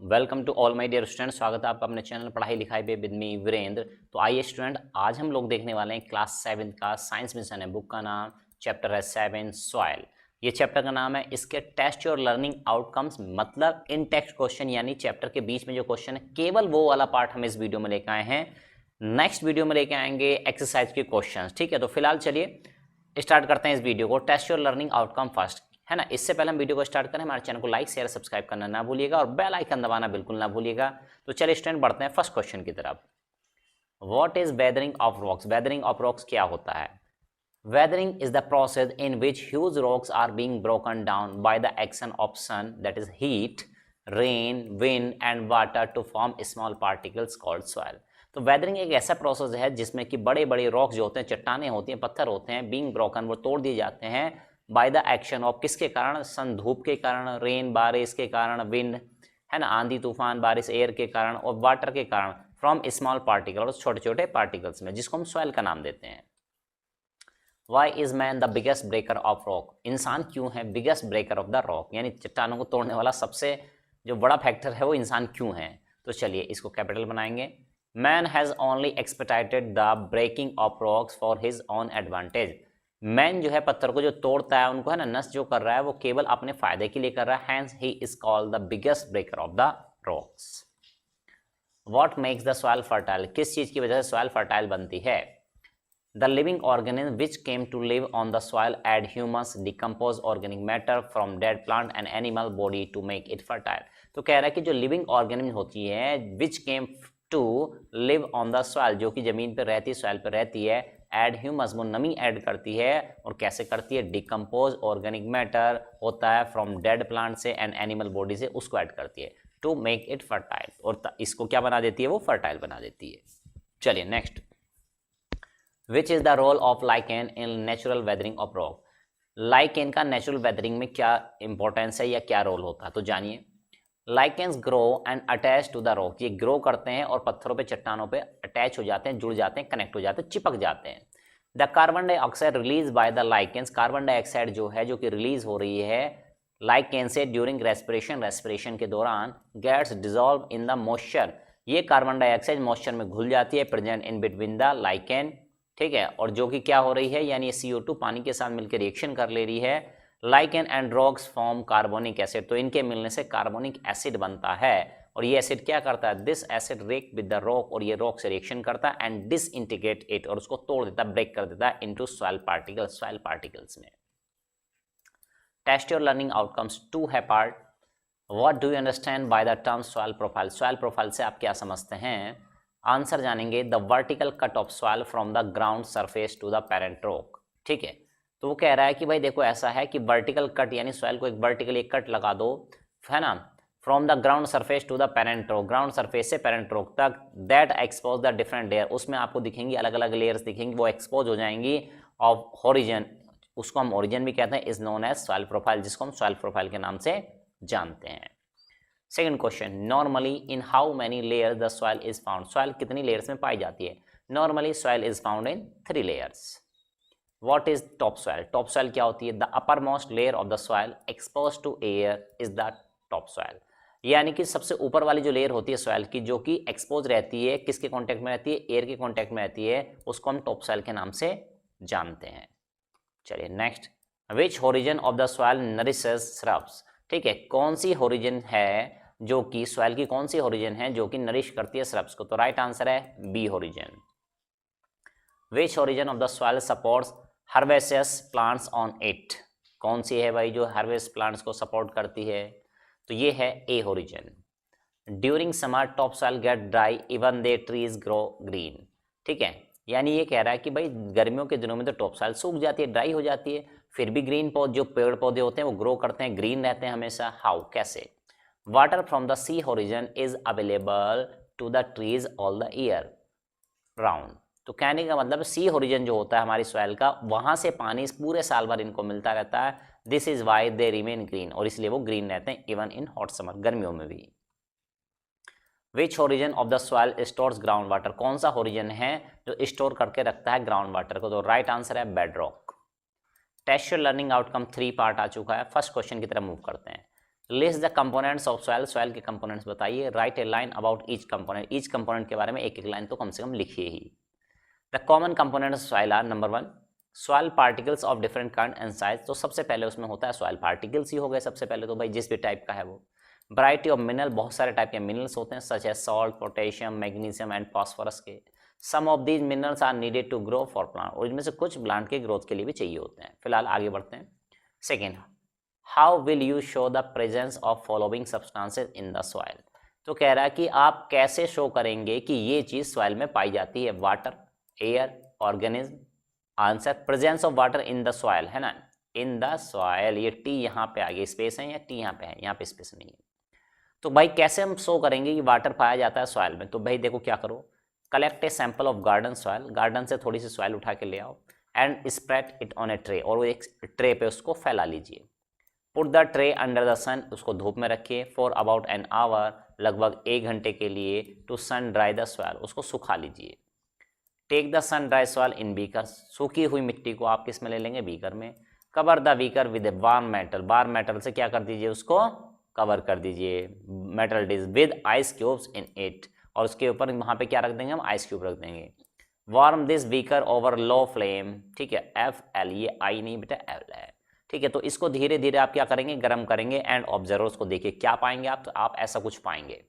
Welcome to all my dear student. स्वागत है आपका अपने चैनल पढ़ाई लिखाई पे विद मी वीरेंद्र। तो आइए स्टूडेंट, आज हम लोग देखने वाले हैं क्लास 7 का साइंस मिशन है। बुक का नाम चैप्टर है 7 सॉइल। ये चैप्टर का नाम है। इसके टेस्ट योर लर्निंग आउटकम्स मतलब इन टेक्स्ट क्वेश्चन यानी चैप्टर के बीच में जो क्वेश्चन है केवल वो वाला पार्ट हम इस वीडियो में लेकर आए हैं। नेक्स्ट वीडियो में लेके आएंगे एक्सरसाइज के क्वेश्चन। ठीक है, तो फिलहाल चलिए स्टार्ट करते हैं इस वीडियो को। Test your learning outcome first, है ना। इससे पहले हम वीडियो को स्टार्ट करें, हमारे चैनल को लाइक शेयर सब्सक्राइब करना ना भूलिएगा और बेल आइकन दबाना बिल्कुल ना भूलिएगा। तो चलिए स्टूडेंट बढ़ते हैं फर्स्ट क्वेश्चन की तरफ। What is weathering of rocks? Weathering of rocks क्या होता है? Weathering is the process in which huge rocks are being broken down by the action of sun, that is heat, rain, wind and water to form small particles called soil. तो weathering एक ऐसा process है जिसमें कि बड़े बड़े rocks जो होते हैं, चट्टाने होती हैं, पत्थर होते हैं, बीइंग ब्रोकन, वो तोड़ दिए जाते हैं बाय द एक्शन ऑफ, किसके कारण? सन, धूप के कारण, रेन, बारिश के कारण, विंड, है ना, आंधी तूफान, बारिश, एयर के कारण, और वाटर के कारण, फ्रॉम स्मॉल पार्टिकल, और छोटे छोटे पार्टिकल्स में, जिसको हम सॉइल का नाम देते हैं। Why is man the biggest breaker of rock? इंसान क्यों है biggest breaker of the rock, यानी चट्टानों को तोड़ने वाला सबसे जो बड़ा फैक्टर है वो इंसान क्यों है? तो चलिए इसको कैपिटल बनाएंगे। Man has only expected the breaking of rocks for his own advantage. Man जो है पत्थर को जो तोड़ता है, उनको है ना, नष्ट जो कर रहा है वो केवल अपने फायदे के लिए कर रहा है। Hence he is called the biggest breaker of the rocks. What makes the soil fertile? किस चीज की वजह से सॉइल फर्टाइल बनती है? The living organism which came to live on the soil add humus decompose organic matter from dead plant and animal body to make it fertile. तो कह रहा है कि जो लिविंग ऑर्गेनिज्म होती है which came to live on the soil, जो कि जमीन पर रहती है, सॉइल पर रहती है, एड ह्यूमस, वो नमी ऐड करती है। और कैसे करती है? डिकम्पोज ऑर्गेनिक मैटर होता है फ्रॉम डेड प्लांट से एंड एनिमल बॉडी से, उसको ऐड करती है टू मेक इट फर्टाइल, और इसको क्या बना देती है? वो फर्टाइल बना देती है। चलिए next. Which is the role of lichen in natural weathering of rock? Lichen का नेचुरल वेदरिंग में क्या इंपॉर्टेंस है या क्या रोल होता है? तो जानिए। Lichens grow and attach to the rock, ये ग्रो करते हैं और पत्थरों पे, चट्टानों पे अटैच हो जाते हैं, जुड़ जाते हैं, कनेक्ट हो जाते हैं, चिपक जाते हैं। The carbon dioxide release by the lichens, carbon dioxide जो है, जो कि रिलीज हो रही है लाइकेन से ड्यूरिंग रेस्पिरेशन, रेस्पिरेशन के दौरान, gets dissolve in the moisture, ये कार्बन डाइऑक्साइड मॉइस्चर में घुल जाती है, present in between the lichen. ठीक है, और जो कि क्या हो रही है, यानी CO2 पानी के साथ मिलकर रिएक्शन कर ले रही है। Lichen and rocks form carbonic acid, तो इनके मिलने से कार्बोनिक एसिड बनता है। और ये एसिड क्या करता है? This acid react with the rock, और ये रॉक से रिएक्शन करता है एंड डिसइंटीग्रेट इट, और उसको तोड़ देता है, ब्रेक कर देता है into soil particles, soil particles में। टेस्ट योर लर्निंग आउटकम्स 2 है part. What do you understand by the term soil profile? Soil profile से आप क्या समझते हैं? आंसर जानेंगे। The vertical cut of soil from the ground surface to the parent rock. ठीक है, तो वो कह रहा है कि भाई देखो ऐसा है कि वर्टिकल कट, यानी सॉइल को एक वर्टिकल एक कट लगा दो, है ना, from the ground surface to the parent rock, ground surface से पेरेंट रॉक तक, that expose the different layer, उसमें आपको दिखेंगी अलग अलग लेयर्स दिखेंगी, वो एक्सपोज हो जाएंगी ऑफ होरिजन, उसको हम ओरिजिन भी कहते हैं, is known as soil profile, जिसको हम सॉइल प्रोफाइल के नाम से जानते हैं। Second question, normally in how many layers the soil is found? Soil कितनी लेयर्स में पाई जाती है? Normally soil is found in 3 layers. What is top soil? Top soil क्या होती है? The upper most layer of the soil expose to air is the top soil, यानी कि सबसे ऊपर वाली जो लेयर होती है सॉइल की, जो कि एक्सपोज रहती है, किसके कांटेक्ट में रहती है? एयर के कांटेक्ट में रहती है, उसको हम टॉप सॉइल के नाम से जानते हैं। चलिए next. Which horizon of the soil nourishes shrubs? ठीक है, कौन सी होरिजन है जो कि सॉइल की, कौन सी होरिजन है जो कि नरिश करती है श्रब्स को? तो राइट आंसर है B horizon. Which horizon of the soil supports herbaceous plants on it? कौन सी है भाई जो हर्बेस प्लांट्स को सपोर्ट करती है? तो ये है A horizon. During summer top soil get dry even they trees grow green. ठीक है, यानी ये कह रहा है कि भाई गर्मियों के दिनों में तो टॉप सॉइल सूख जाती है, ड्राई हो जाती है, फिर भी ग्रीन पौधे, जो पेड़ पौधे होते हैं वो ग्रो करते हैं, ग्रीन रहते हैं हमेशा। हाउ, कैसे? Water from the C horizon is available to the trees all the year round. तो कहने का मतलब सी होरिजन जो होता है हमारी सॉइल का, वहां से पानी पूरे साल भर इनको मिलता रहता है। This is why they remain green, और इसलिए वो ग्रीन रहते हैं इवन इन हॉट समर, गर्मियों में भी। Which horizon of the soil stores ground water? कौन सा होरिजन है जो स्टोर करके रखता है ग्राउंड वाटर को? तो राइट आंसर है bedrock. Test your learning outcome 3 part आ चुका है। फर्स्ट क्वेश्चन की तरफ मूव करते हैं। List the components of soil, soil के कंपोनेंट्स बताइए। Write a line about each component, each component के बारे में एक एक लाइन तो कम से कम लिखिए ही। The common components of soil are, number 1 soil particles of different kind and size, तो सबसे पहले उसमें होता है सॉइल पार्टिकल्स ही हो गए सबसे पहले, तो भाई जिस भी टाइप का है वो। वैरायटी ऑफ मिनरल, बहुत सारे टाइप के मिनरल्स होते हैं such as salt, potassium, magnesium and phosphorus के। Some of these minerals are needed to grow for plant, और इनमें से कुछ प्लांट के ग्रोथ के लिए भी चाहिए होते हैं। फिलहाल आगे बढ़ते हैं। Second, how will you show the presence of following substances in the soil, तो कह रहा है कि आप कैसे शो करेंगे कि ये चीज सॉइल में पाई जाती है। Water, air, organism. Answer presence of water in the soil, है ना, इन द सॉइल। ये टी यहाँ पे आगे स्पेस है या टी यहाँ पे है, यहाँ पे स्पेस नहीं है। तो भाई कैसे हम शो करेंगे कि वाटर पाया जाता है सॉइल में, तो भाई देखो क्या करो, collect a sample of garden soil, garden से थोड़ी सी सॉइल उठा के ले आओ, and spread it on a tray, और वो एक ट्रे पे उसको फैला लीजिए। Put the tray under the sun, उसको धूप में रखिए, फॉर अबाउट एन आवर, लगभग 1 घंटे के लिए, to sun dry the soil, उसको सुखा लीजिए। Take the sun dry soil in beaker, सूखी हुई मिट्टी को आप किस में ले लेंगे, बीकर में। Cover the beaker with a warm metal, warm metal से क्या कर दीजिए, उसको कवर कर दीजिए, metal dish with ice cubes in it, और उसके ऊपर वहाँ पे क्या रख देंगे हम, आइस क्यूब रख देंगे। Warm this beaker over low flame, ठीक है, FL, ये आई नहीं बेटा L है, ठीक है। तो इसको धीरे धीरे आप क्या करेंगे, गर्म करेंगे, एंड ऑब्जर्व, उसको देखिए क्या पाएंगे आप, तो आप ऐसा कुछ पाएंगे।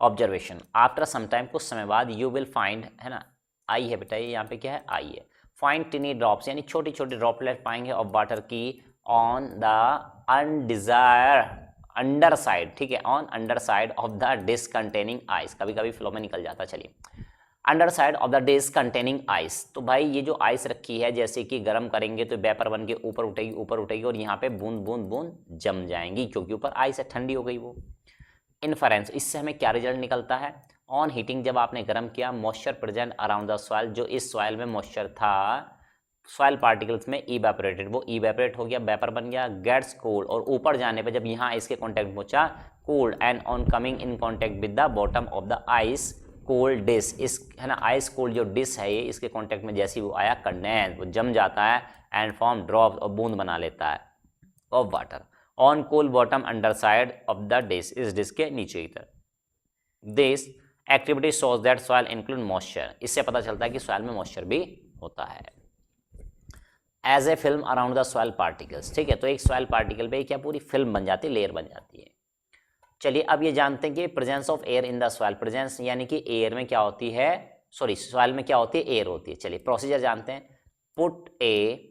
ऑब्जर्वेशन, आफ्टर सम टाइम, कुछ समय बाद, यू विल फाइंड, है ना, आई है बेटा, ये यहाँ पे क्या है, आई है। फाइंड टिनी ड्रॉप्स, यानी छोटी छोटी ड्रॉपलेट पाएंगे ऑफ वाटर की, ऑन द अनडिजायर अंडर साइड, ठीक है, on under side of the dish containing ice, कभी कभी फ्लो में निकल जाता, चलिए, under side of the dish containing ice. तो भाई ये जो आइस रखी है, जैसे कि गर्म करेंगे तो वेपर बन के ऊपर उठेगी, ऊपर उठेगी, और यहाँ पे बूंद बूंद बूंद जम जाएंगी, क्योंकि ऊपर आइस है, ठंडी हो गई वो। इन्फरेंस, इससे हमें क्या रिजल्ट निकलता है, ऑन हीटिंग, जब आपने गर्म किया, moisture present around the soil, जो इस सॉइल में मॉइस्चर था, सॉइल पार्टिकल्स में इवेपोरेटेड, वो इवेपोरेट हो गया, वेपर बन गया, गेट्स कूल्ड, और ऊपर जाने पे जब यहाँ इसके कांटेक्ट पहुंचा, cooled, and on coming in contact with the bottom of the ice cold dish, इस, है ना, आइस कोल्ड जो डिश है ये, इसके कांटेक्ट में जैसे ही वो आया, कंडेंस, वो जम जाता है, एंड फॉर्म ड्रॉप्स, और बूंद बना लेता है of water on cool bottom under side of the dish, इस डिश के नीचे की तरफ। This activity shows that soil include moisture, इससे पता चलता है कि सॉइल में मॉइस्चर भी होता है। As a film around the soil particles, ठीक है, तो एक सॉइल पार्टिकल पे क्या पूरी फिल्म बन जाती है, लेयर बन जाती है। चलिए अब ये जानते हैं कि presence of air in the soil, presence यानी कि एयर में क्या होती है, सॉरी सॉइल में क्या होती है, एयर होती है। चलिए प्रोसीजर जानते हैं। Put A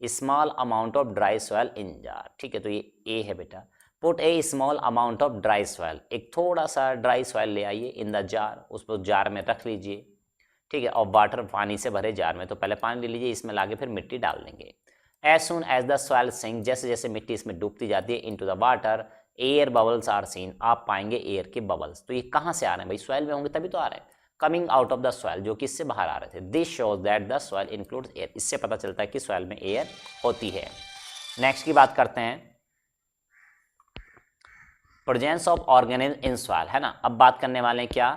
small amount of dry soil in jar, ठीक है, तो ये ए है बेटा। Put A small amount of dry soil, एक थोड़ा सा ड्राई सॉइल ले आइए इन द जार, उसको जार में रख लीजिए, ठीक है, और वाटर, पानी से भरे जार में, तो पहले पानी ले लीजिए, इसमें लाके फिर मिट्टी डाल देंगे। As soon as the soil sink, जैसे जैसे मिट्टी इसमें डूबती जाती है, into the water air bubbles are seen, आप पाएंगे एयर के बबल्स। तो ये कहाँ से आ रहे हैं भाई, सॉइल में होंगे तभी तो आ रहे हैं, coming out of the soil, जो कि इससे बाहर आ रहे थे। This shows that the soil includes air, इससे पता चलता है कि सॉइल में एयर होती है। नेक्स्ट की बात करते हैं, presence of organism in soil, है ना। अब बात करने वाले हैं क्या,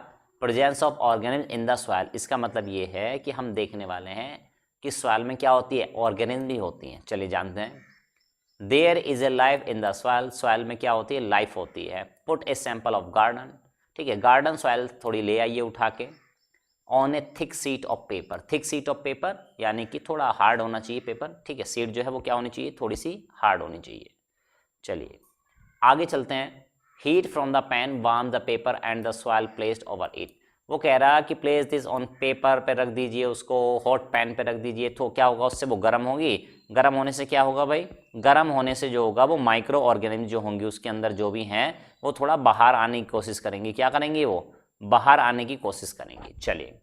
presence of organism in the soil, इसका मतलब ये है कि हम देखने वाले हैं कि सॉइल में क्या होती है, ऑर्गेनिज्म भी होती हैं। चलिए जानते हैं। There is a life in the soil, soil में क्या होती है, लाइफ होती है। Put a sample of garden, ठीक है, गार्डन सॉइल थोड़ी ले आइए उठा के, on a thick sheet of paper, thick sheet of paper यानी कि थोड़ा हार्ड होना चाहिए पेपर, ठीक है, सीट जो है वो क्या होनी चाहिए, थोड़ी सी हार्ड होनी चाहिए। चलिए आगे चलते हैं। Heat from the pan warm the paper and the soil placed over it, वो कह रहा है कि प्लेस दिस ऑन पेपर पे रख दीजिए, उसको हॉट पैन पे रख दीजिए, तो क्या होगा, उससे वो गर्म होगी, गर्म होने से क्या होगा भाई, गर्म होने से जो होगा वो माइक्रो ऑर्गेनिज्म जो होंगे उसके अंदर जो भी हैं वो थोड़ा बाहर आने की कोशिश करेंगे, क्या करेंगे, वो बाहर आने की कोशिश करेंगे। चलिए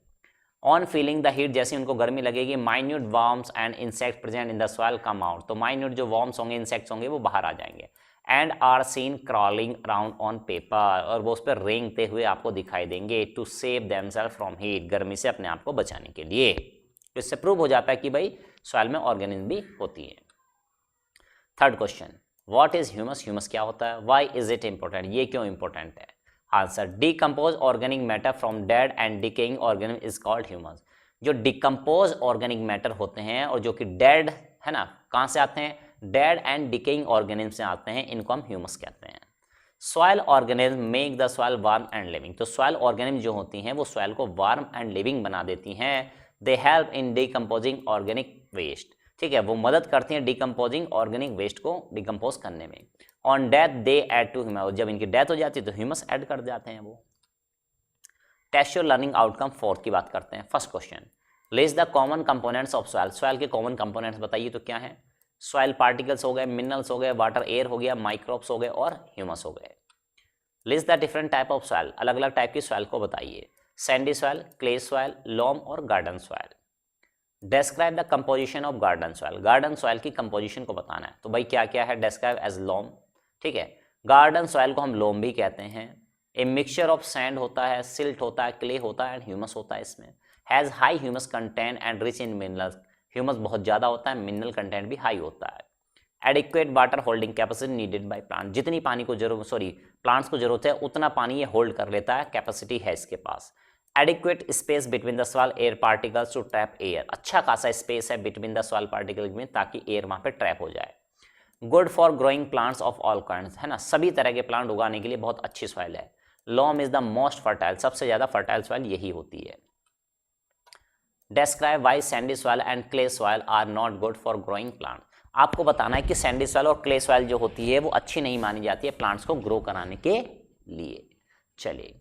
ऑन फीलिंग द हीट, जैसे उनको गर्मी लगेगी, minute worms and insect present in the soil come out, तो माइन्यूट जो वर्म्स होंगे, इंसेक्ट्स होंगे, वो बाहर आ जाएंगे। And are seen crawling around on paper, और वो उस पर रेंगते हुए आपको दिखाई देंगे, to save themselves from heat, गर्मी से अपने आप को बचाने के लिए। तो इससे प्रूव हो जाता है कि भाई सॉइल में ऑर्गेनिज्म भी होती है। Third question, what is humus, humus क्या होता है, व्हाई इज इट इंपॉर्टेंट, ये क्यों इंपॉर्टेंट है। Answer, decompose organic matter from dead and decaying organism is called humus. जो डिकम्पोज ऑर्गेनिक मैटर होते हैं और जो कि डेड है ना, कहाँ से आते हैं, डेड एंड डिकेइंग ऑर्गेनिज्म से आते हैं, इनको हम ह्यूमस कहते हैं। Soil organism make the soil warm and living, तो सॉइल ऑर्गेनिज्म जो होती हैं वो सॉइल को वार्म एंड लिविंग बना देती हैं। They help in decomposing organic waste, ठीक है, वो मदद करती हैं डिकम्पोजिंग ऑर्गेनिक वेस्ट को डिकम्पोज करने में। On death they add to humus, जब इनकी डेथ हो जाती है तो ह्यूमस ऐड कर जाते हैं वो। टेस्ट योर लर्निंग आउटकम 4 की बात करते हैं। First question, list the common components of soil, soil के कॉमन कंपोनेंट्स बताइए तो क्या है। सॉइल पार्टिकल्स हो गए, मिनरल्स हो गए, वाटर एयर हो गया, माइक्रोब्स हो गए और ह्यूमस हो गए। List the different type of soil, अलग अलग टाइप की सॉइल को बताइए। Sandy soil, clay soil, loam और garden soil. Describe the composition of garden soil, garden soil की कंपोजिशन को बताना है। तो भाई क्या क्या है, डिस्क्राइब एज लॉम, ठीक है, गार्डन सॉइल को हम लोम भी कहते हैं। ए मिक्सचर ऑफ सैंड होता है, सिल्ट होता है, क्ले होता है एंड ह्यूमस होता है इसमें। Has high humus content and rich in minerals, humus बहुत ज़्यादा होता है, मिनरल कंटेंट भी हाई होता है। Adequate water holding capacity needed by plant, जितनी पानी को प्लांट्स को जरूरत है उतना पानी ये होल्ड कर लेता है, कैपेसिटी है इसके पास। Adequate space between the soil air particles to trap air, अच्छा खासा स्पेस है बिटवीन द सॉइल पार्टिकल में ताकि एयर वहाँ पे ट्रैप हो जाए। Good for growing plants of all kinds, है ना, सभी तरह के प्लांट उगाने के लिए बहुत अच्छी सॉइल है। Lomb is the most fertile, सबसे ज़्यादा फर्टाइल सॉइल यही होती है। Describe why sandy soil and clay soil are not good for growing plant, आपको बताना है कि सैंडी सॉइल और क्ले सॉइल जो होती है वो अच्छी नहीं मानी जाती है प्लांट्स को ग्रो कराने के लिए। चलिए,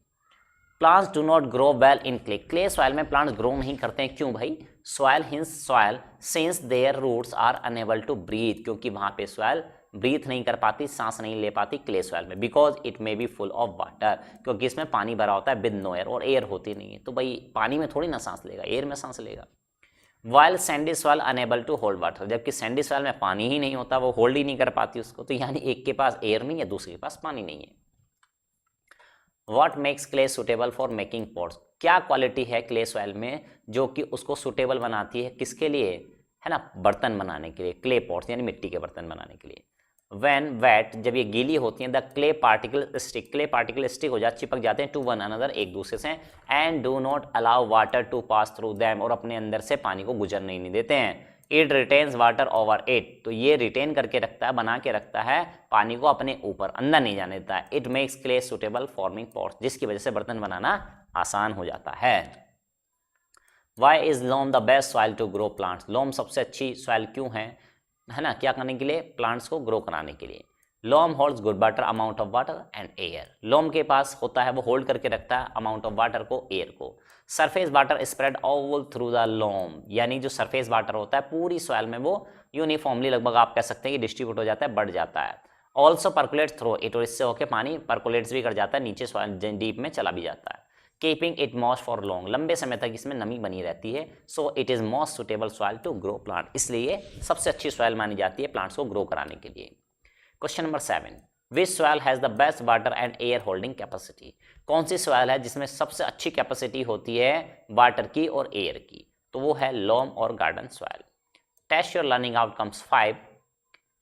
plants do not grow well in clay, clay soil में प्लांट्स ग्रो नहीं करते हैं, क्यों भाई। Soil since their roots are unable to breathe, क्योंकि वहाँ पे सॉइल ब्रीथ नहीं कर पाती, सांस नहीं ले पाती क्ले सॉइल में। Because it may be full of water, क्योंकि इसमें पानी भरा होता है विद नो एयर, और एयर होती नहीं है, तो भाई पानी में थोड़ी ना सांस लेगा, एयर में सांस लेगा। While sandy soil unable to hold water, जबकि सैंडी सॉइल में पानी ही नहीं होता, वो होल्ड ही नहीं कर पाती उसको, तो यानी एक के पास एयर नहीं है, दूसरे के पास पानी नहीं है। What makes clay suitable for making pots, क्या क्वालिटी है क्ले सॉइल में जो कि उसको सुटेबल बनाती है किसके लिए, है ना, बर्तन बनाने के लिए, क्ले पॉट्स यानी मिट्टी के बर्तन बनाने के लिए। When wet, जब ये गीली होती हैं, द क्ले पार्टिकल स्टिक हो जाते, चिपक जाते हैं टू वन अनदर, एक दूसरे से, and do not allow water to pass through them, और अपने अंदर से पानी को गुजरने नहीं देते हैं। It retains water over it, तो ये रिटेन करके रखता है, बना के रखता है पानी को अपने ऊपर, अंदर नहीं जाने देता है। It makes clay suitable forming pots, जिसकी वजह से बर्तन बनाना आसान हो जाता है। Why is loam the best soil to grow plants, loam सबसे अच्छी सॉइल क्यों है ना, क्या करने के लिए, प्लांट्स को ग्रो कराने के लिए। Loam holds good water amount of water and air, loam के पास होता है वो होल्ड करके रखता है अमाउंट ऑफ वाटर को, एयर को। Surface water spread all through the loam, यानी जो सरफेस वाटर होता है पूरी सॉइल में वो यूनिफॉर्मली, लगभग आप कह सकते हैं कि डिस्ट्रीब्यूट हो जाता है, बढ़ जाता है। ऑल्सो पर्कुलेट थ्रू इट, और इससे होकर पानी पर्कुलेट्स भी कर जाता है, नीचे सॉइल डीप में चला भी जाता है। Keeping it moist for long, लंबे समय तक इसमें नमी बनी रहती है। So it is most suitable soil to grow plant, इसलिए सबसे अच्छी सॉइल मानी जाती है प्लांट्स को ग्रो कराने के लिए। Question number 7, which soil has the best water and air holding capacity, कौन सी सॉइल है जिसमें सबसे अच्छी कैपेसिटी होती है वाटर की और एयर की, तो वो है लॉम और garden soil. Test your learning outcomes 5,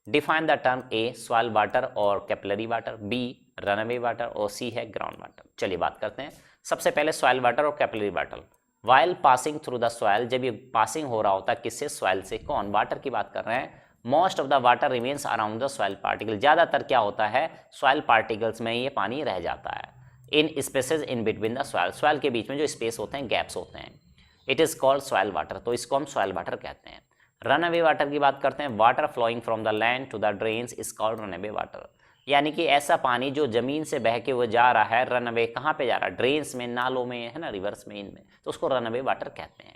define the term A soil water और capillary water, B runaway water और सी है ग्राउंड वाटर। चलिए बात करते हैं। सबसे पहले सॉइल वाटर और capillary water. While passing through the soil, जब ये पासिंग हो रहा होता है किससे, सॉइल से, कौन, वाटर की बात कर रहे हैं। Most of the water remains around the soil particle, ज़्यादातर क्या होता है सॉइल पार्टिकल्स में ये पानी रह जाता है। In spaces in between the soil, soil के बीच में जो स्पेस होते हैं, गैप्स होते हैं। It is called soil water, तो इसको हम सॉइल वाटर कहते हैं। रन अवे वाटर की बात करते हैं। Water flowing from the land to the drains is called run away water, यानी कि ऐसा पानी जो जमीन से बह के वो जा रहा है, रन अवे कहाँ पे जा रहा है, ड्रेन्स में, नालों में, है ना, रिवर्स में, इनमें, तो उसको रन अवे वाटर कहते हैं।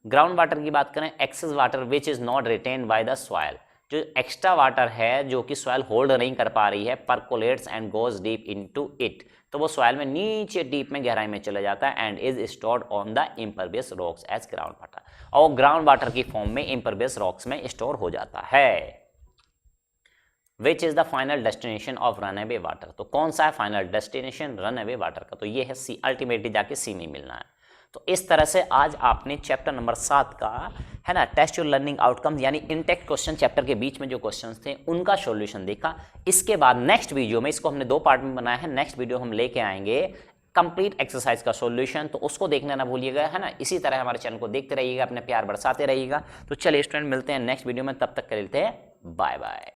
ग्राउंड वाटर की बात करें, excess water which is not written by the soil, जो एक्स्ट्रा वाटर है जो कि सॉइल होल्ड नहीं कर पा रही है, percolates and goes deep into it, तो वो सॉइल में नीचे डीप में गहराई में चला जाता है, and is stored on the impervious rocks as ground water, और ग्राउंड वाटर की फॉर्म में इम्परवियस रॉक्स में स्टोर हो जाता है। Which is the final destination of run away water, तो कौन सा है final destination run away water का, तो ये है सी, अल्टीमेटली जाके सी में मिलना है। तो इस तरह से आज आपने चैप्टर नंबर 7 का, है ना, टेस्ट योर लर्निंग आउटकम्स यानी इनटेक्ट क्वेश्चन चैप्टर के बीच में जो क्वेश्चंस थे उनका सॉल्यूशन देखा। इसके बाद नेक्स्ट वीडियो में, इसको हमने 2 पार्ट में बनाया है, नेक्स्ट वीडियो हम लेके आएंगे कंप्लीट एक्सरसाइज का सॉल्यूशन, तो उसको देखना ना भूलिएगा, है ना। इसी तरह हमारे चैनल को देखते रहिएगा, अपने प्यार बरसाते रहिएगा। तो चलिए स्टूडेंट, मिलते हैं नेक्स्ट वीडियो में, तब तक के लिए बाय बाय।